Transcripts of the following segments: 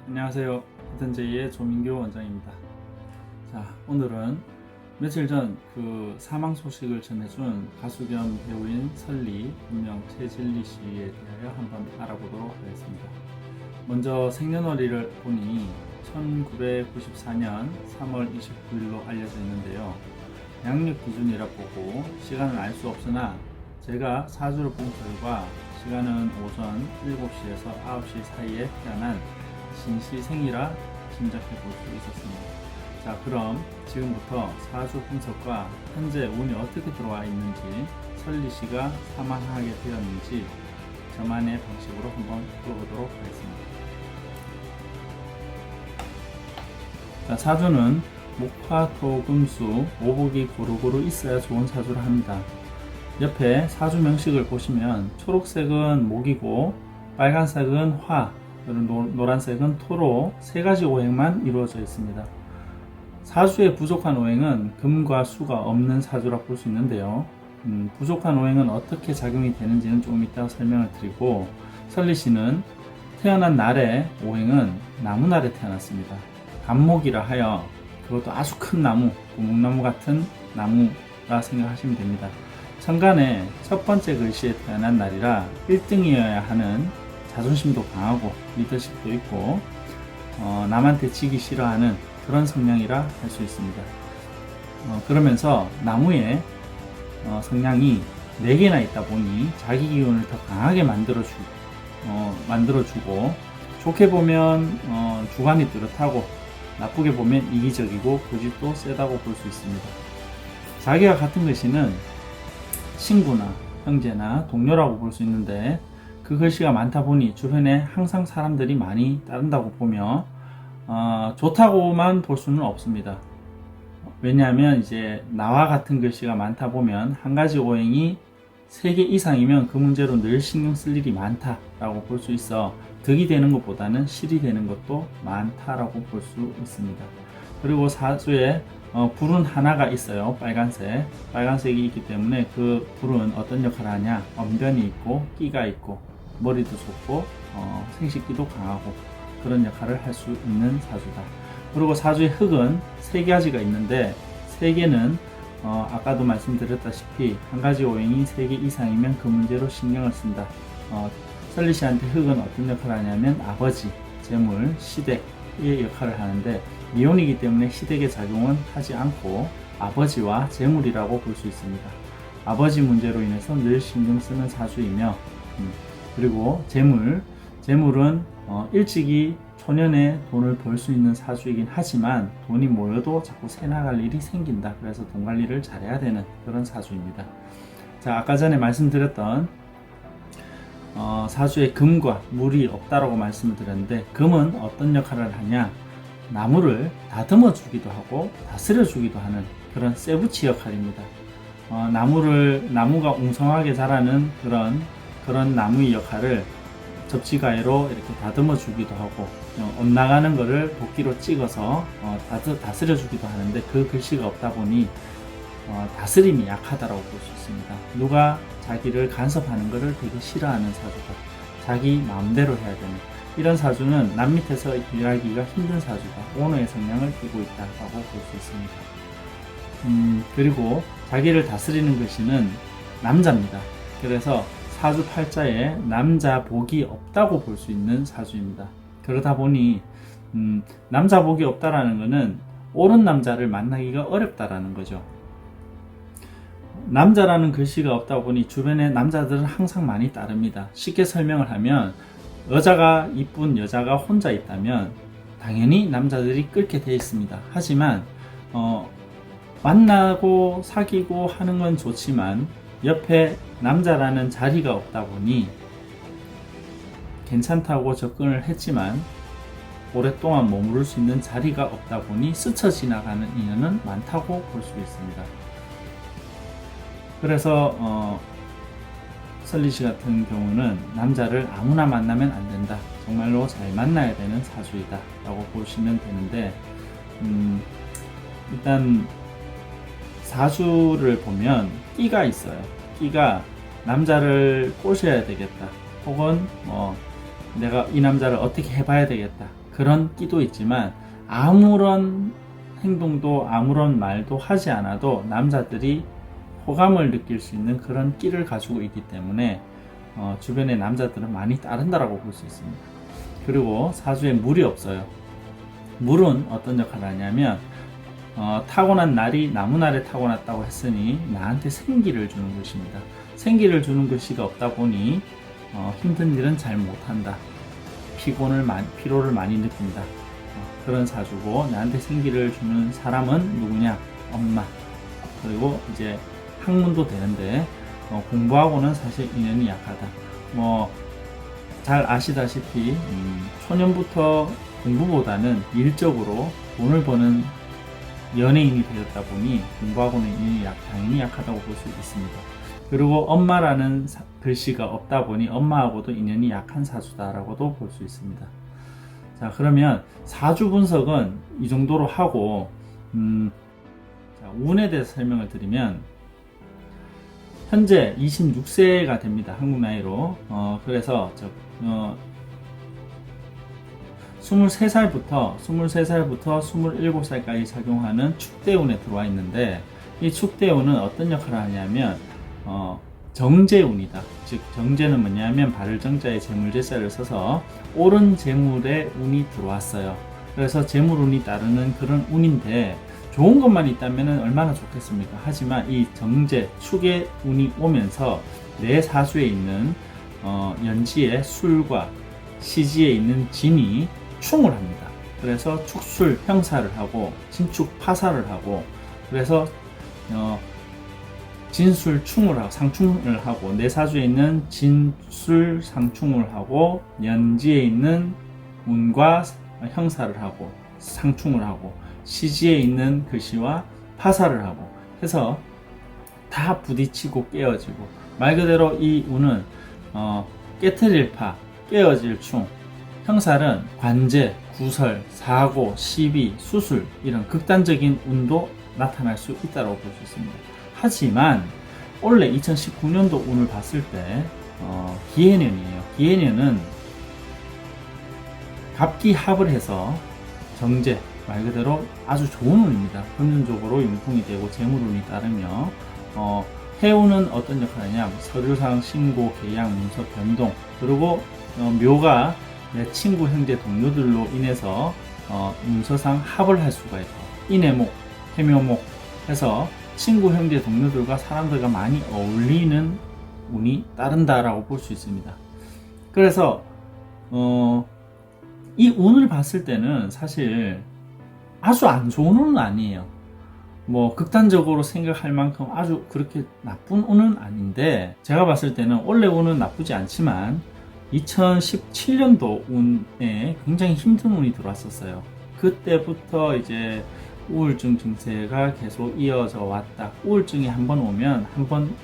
안녕하세요. 히든제이의 조민규 원장입니다. 자, 오늘은 며칠 전 그 사망 소식을 전해준 가수 겸 배우인 설리, 본명 최진리 씨에 대하여 한번 알아보도록 하겠습니다. 먼저 생년월일을 보니 1994년 3월 29일로 알려져 있는데요. 양력 기준이라 보고 시간은 알 수 없으나 제가 사주를 본 결과 시간은 오전 7시에서 9시 사이에 태어난 신시생이라 짐작해 볼 수 있었습니다. 자, 그럼 지금부터 사주 분석과 현재 운이 어떻게 들어와 있는지, 설리 씨가 사망하게 되었는지 저만의 방식으로 한번 풀어보도록 하겠습니다. 자, 사주는 목화, 토, 금수, 오복이 고루고루 있어야 좋은 사주라 합니다. 옆에 사주 명식을 보시면 초록색은 목이고 빨간색은 화, 노란색은 토로 세 가지 오행만 이루어져 있습니다. 사주에 부족한 오행은 금과 수가 없는 사주라 볼 수 있는데요. 부족한 오행은 어떻게 작용이 되는지는 조금 이따 설명을 드리고, 설리 씨는 태어난 날의 오행은 나무날에 태어났습니다. 간목이라 하여 그것도 아주 큰 나무, 고목나무 같은 나무라 생각하시면 됩니다. 천간에 첫 번째 글씨에 태어난 날이라 1등이어야 하는 자존심도 강하고 리더십도 있고 남한테 지기 싫어하는 그런 성향이라 할 수 있습니다. 그러면서 나무에 성향이 4개나 있다 보니 자기 기운을 더 강하게 만들어주고 좋게 보면 주관이 뚜렷하고 나쁘게 보면 이기적이고 고집도 세다고 볼 수 있습니다. 자기와 같은 글씨는 친구나 형제나 동료라고 볼 수 있는데 그 글씨가 많다 보니 주변에 항상 사람들이 많이 따른다고 보며 좋다고만 볼 수는 없습니다. 왜냐하면 이제 나와 같은 글씨가 많다 보면 한 가지 오행이 3개 이상이면 그 문제로 늘 신경 쓸 일이 많다라고 볼 수 있어 득이 되는 것보다는 실이 되는 것도 많다라고 볼 수 있습니다. 그리고 사주에 불은 하나가 있어요. 빨간색이 있기 때문에 그 불은 어떤 역할을 하냐, 언변이 있고 끼가 있고 머리도 좋고 생식기도 강하고 그런 역할을 할 수 있는 사주다. 그리고 사주의 흙은 3가지가 있는데 3개는 아까도 말씀드렸다시피 한 가지 오행이 3개 이상이면 그 문제로 신경을 쓴다. 설리 씨한테 흙은 어떤 역할을 하냐면 아버지, 재물, 시댁의 역할을 하는데 이혼이기 때문에 시댁의 작용은 하지 않고 아버지와 재물이라고 볼 수 있습니다. 아버지 문제로 인해서 늘 신경 쓰는 사주이며 그리고 재물은 일찍이 초년에 돈을 벌 수 있는 사주이긴 하지만 돈이 모여도 자꾸 새나갈 일이 생긴다. 그래서 돈 관리를 잘해야 되는 그런 사주입니다. 자, 아까 전에 말씀드렸던 사주에 금과 물이 없다라고 말씀을 드렸는데 금은 어떤 역할을 하냐? 나무를 다듬어 주기도 하고 다스려 주기도 하는 그런 쇠붙이 역할입니다. 나무가 웅성하게 자라는 그런 나무의 역할을 접시가위로 이렇게 다듬어 주기도 하고 엇나가는 거를 도끼로 찍어서 다스려 주기도 하는데 그 글씨가 없다 보니 다스림이 약하다라고 볼 수 있습니다. 누가 자기를 간섭하는 것을 되게 싫어하는 사주다. 자기 마음대로 해야 되는 이런 사주는 남 밑에서 일하기가 힘든 사주다. 오너의 성향을 띠고 있다라고 볼 수 있습니다. 그리고 자기를 다스리는 글씨는 남자입니다. 그래서 사주 팔자에 남자 복이 없다고 볼 수 있는 사주입니다. 그러다 보니 남자 복이 없다라는 것은 옳은 남자를 만나기가 어렵다라는 거죠. 남자라는 글씨가 없다 보니 주변에 남자들은 항상 많이 따릅니다. 쉽게 설명을 하면 이쁜 여자가 혼자 있다면 당연히 남자들이 끌게 되어 있습니다. 하지만 만나고 사귀고 하는 건 좋지만 옆에 남자라는 자리가 없다 보니 괜찮다고 접근을 했지만 오랫동안 머무를 수 있는 자리가 없다 보니 스쳐 지나가는 인연은 많다고 볼 수 있습니다. 그래서 설리 씨 같은 경우는 남자를 아무나 만나면 안 된다. 정말로 잘 만나야 되는 사주이다 라고 보시면 되는데 일단 사주를 보면 끼가 있어요. 끼가 남자를 꼬셔야 되겠다. 혹은 내가 이 남자를 어떻게 해봐야 되겠다. 그런 끼도 있지만 아무런 행동도 아무런 말도 하지 않아도 남자들이 호감을 느낄 수 있는 그런 끼를 가지고 있기 때문에 주변의 남자들은 많이 따른다라고 볼 수 있습니다. 그리고 사주에 물이 없어요. 물은 어떤 역할을 하냐면 타고난 날이 나무날에 타고났다고 했으니 나한테 생기를 주는 것입니다. 생기를 주는 글씨가 없다 보니 힘든 일은 잘 못한다. 피로를 많이 느낀다. 그런 사주고, 나한테 생기를 주는 사람은 누구냐? 엄마. 그리고 이제 학문도 되는데 공부하고는 사실 인연이 약하다. 잘 아시다시피 초년부터 공부보다는 일적으로 돈을 버는 연예인이 되었다 보니 공부하고는 인연이 당연히 약하다고 볼 수 있습니다. 그리고 엄마라는 글씨가 없다 보니 엄마하고도 인연이 약한 사주다라고도 볼 수 있습니다. 자, 그러면 사주 분석은 이 정도로 하고 자, 운에 대해서 설명을 드리면, 현재 26세가 됩니다. 한국 나이로. 그래서 23살부터 27살까지 작용하는 축대운에 들어와 있는데, 이 축대운은 어떤 역할을 하냐면 정재운이다. 즉 정재는 뭐냐면 발을 정자에 재물제자를 써서 옳은 재물의 운이 들어왔어요. 그래서 재물운이 따르는 그런 운인데, 좋은 것만 있다면 얼마나 좋겠습니까? 하지만 이 정제, 축의 운이 오면서 내 사주에 있는 연지의 술과 시지에 있는 진이 충을 합니다. 그래서 축술 형사를 하고 진축 파사를 하고, 그래서 진술 충을 하고 상충을 하고, 내 사주에 있는 진술 상충을 하고 연지에 있는 운과 형사를 하고 상충을 하고 시지에 있는 글씨와 파사를 하고 해서 다 부딪히고 깨어지고, 말 그대로 이 운은 깨트릴 파, 깨어질 충, 형살은 관제, 구설, 사고, 시비, 수술, 이런 극단적인 운도 나타날 수 있다고 볼 수 있습니다. 하지만 원래 2019년도 운을 봤을 때 기해년이에요. 기해년은 갑기합을 해서 정제, 말 그대로 아주 좋은 운입니다. 금전적으로 융통이 되고 재물운이 따르며, 해운은 어떤 역할을 하냐, 서류상 신고, 계약, 문서 변동, 그리고 묘가 내 친구, 형제, 동료들로 인해서 문서상 합을 할 수가 있고, 인해목, 해묘목 해서 친구, 형제, 동료들과 사람들과 많이 어울리는 운이 따른다라고 볼 수 있습니다. 그래서 이 운을 봤을 때는 사실 아주 안 좋은 운은 아니에요. 극단적으로 생각할 만큼 아주 그렇게 나쁜 운은 아닌데, 제가 봤을 때는 원래 운은 나쁘지 않지만 2017년도 운에 굉장히 힘든 운이 들어왔었어요. 그때부터 이제 우울증 증세가 계속 이어져 왔다. 우울증이 한번 오면 한번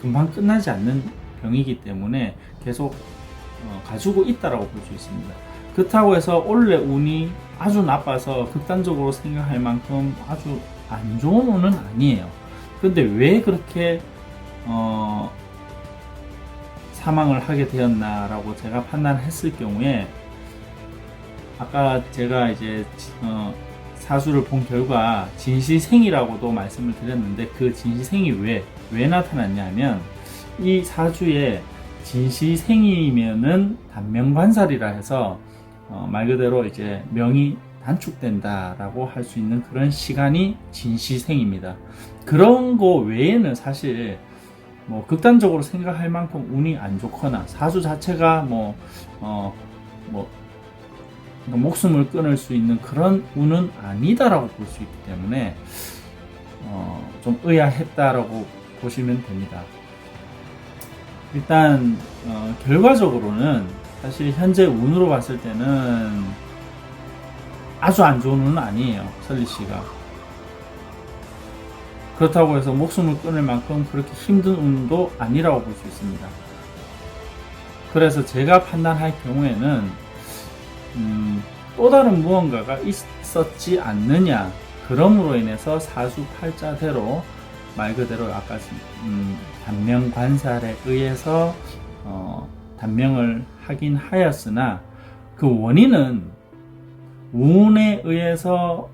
금방 끝나지 않는 병이기 때문에 계속 가지고 있다라고 볼 수 있습니다. 그렇다고 해서 원래 운이 아주 나빠서 극단적으로 생각할 만큼 아주 안 좋은 운은 아니에요. 근데 왜 그렇게 사망을 하게 되었나라고 제가 판단했을 경우에, 아까 제가 이제 사주를 본 결과 진시생이라고도 말씀을 드렸는데, 그 진시생이 왜 나타났냐면, 이 사주에 진시생이면은 단명관살이라 해서 말 그대로 이제 명이 단축된다라고 할 수 있는 그런 시간이 진시생입니다. 그런 거 외에는 사실 극단적으로 생각할 만큼 운이 안 좋거나 사주 자체가 목숨을 끊을 수 있는 그런 운은 아니다라고 볼 수 있기 때문에 좀 의아했다라고 보시면 됩니다. 일단 결과적으로는 사실 현재 운으로 봤을 때는 아주 안 좋은 운은 아니에요. 설리씨가. 그렇다고 해서 목숨을 끊을 만큼 그렇게 힘든 운도 아니라고 볼 수 있습니다. 그래서 제가 판단할 경우에는 또 다른 무언가가 있었지 않느냐, 그러므로 인해서 사주 팔자대로 말 그대로 아까 단명관살에 의해서 단명을 하긴 하였으나, 그 원인은 운에 의해서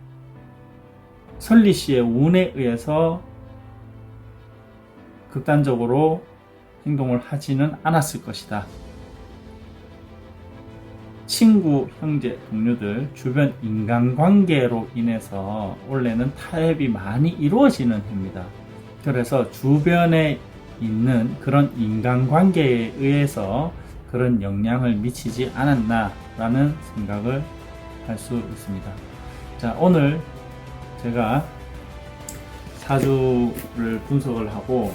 설리 씨의 운에 의해서 극단적으로 행동을 하지는 않았을 것이다. 친구, 형제, 동료들, 주변 인간관계로 인해서 원래는 타협이 많이 이루어지는 해입니다. 그래서 주변에 있는 그런 인간관계에 의해서 그런 영향을 미치지 않았나 라는 생각을 할 수 있습니다. 자, 오늘 제가 사주를 분석을 하고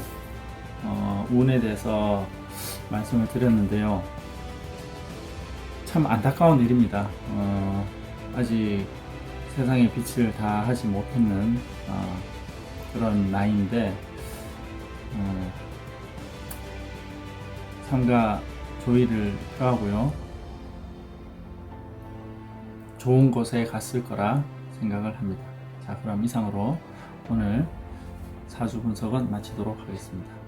운에 대해서 말씀을 드렸는데요. 참 안타까운 일입니다. 아직 세상의 빛을 다 하지 못했는 그런 나이인데 삼가 조의를 표하고요. 좋은 곳에 갔을 거라 생각을 합니다. 자, 그럼 이상으로 오늘 사주 분석은 마치도록 하겠습니다.